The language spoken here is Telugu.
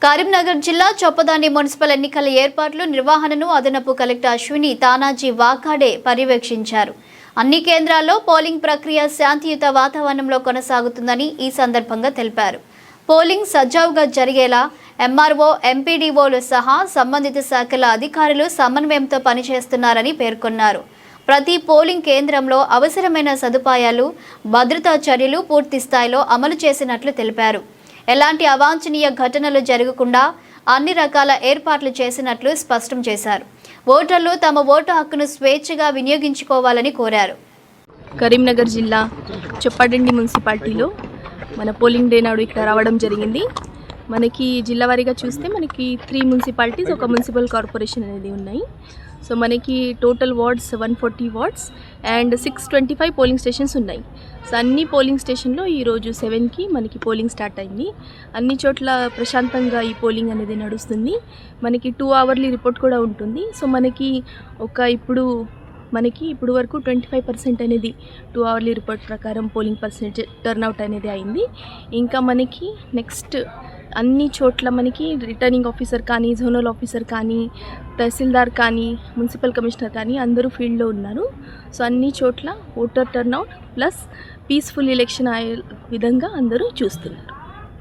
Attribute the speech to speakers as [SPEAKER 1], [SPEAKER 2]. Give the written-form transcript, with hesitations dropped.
[SPEAKER 1] కరీంనగర్ జిల్లా చొప్పదండి మున్సిపల్ ఎన్నికల ఏర్పాట్లు నిర్వహణను అదనపు కలెక్టర్ అశ్విని తానాజీ వాకాడే పర్యవేక్షించారు. అన్ని కేంద్రాల్లో పోలింగ్ ప్రక్రియ శాంతియుత వాతావరణంలో కొనసాగుతుందని ఈ సందర్భంగా తెలిపారు. పోలింగ్ సజావుగా జరిగేలా ఎంఆర్ఓ, ఎంపీడీఓలు సహా సంబంధిత శాఖల అధికారులు సమన్వయంతో పనిచేస్తున్నారని పేర్కొన్నారు. ప్రతి పోలింగ్ కేంద్రంలో అవసరమైన సదుపాయాలు, భద్రతా చర్యలు పూర్తి స్థాయిలో అమలు చేసినట్లు తెలిపారు. ఎలాంటి అవాంఛనీయ ఘటనలు జరగకుండా అన్ని రకాల ఏర్పాట్లు చేసినట్లు స్పష్టం చేశారు. ఓటర్లు తమ ఓటు హక్కును స్వేచ్ఛగా వినియోగించుకోవాలని కోరారు.
[SPEAKER 2] కరీంనగర్ జిల్లా చొప్పదండి మున్సిపాలిటీలో మన పోలింగ్ డే నాడు ఇక్కడ రావడం జరిగింది. మనకి జిల్లా వారీగా చూస్తే మనకి 3 మున్సిపాలిటీస్, ఒక మున్సిపల్ కార్పొరేషన్ అనేది ఉన్నాయి. సో మనకి total wards 140 wards and 625 polling stations ఉన్నాయి. సో అన్ని పోలింగ్ స్టేషన్లో ఈరోజు 7కి మనకి పోలింగ్ స్టార్ట్ అయింది. అన్ని చోట్ల ప్రశాంతంగా ఈ పోలింగ్ అనేది నడుస్తుంది. మనకి 2 అవర్లీ రిపోర్ట్ కూడా ఉంటుంది. సో మనకి ఇప్పుడు వరకు 25% అనేది 2 అవర్లీ రిపోర్ట్ ప్రకారం పోలింగ్ పర్సెంటేజ్ టర్న్అవుట్ అనేది అయింది. ఇంకా మనకి నెక్స్ట్ అన్ని చోట్ల మనకి రిటర్నింగ్ ఆఫీసర్ కానీ, జోనల్ ఆఫీసర్ కానీ, తహసీల్దార్ కానీ, మున్సిపల్ కమిషనర్ కానీ అందరూ ఫీల్డ్లో ఉన్నారు. సో అన్ని చోట్ల voter turnout plus peaceful election అయ్యే విధంగా అందరూ చూస్తున్నారు.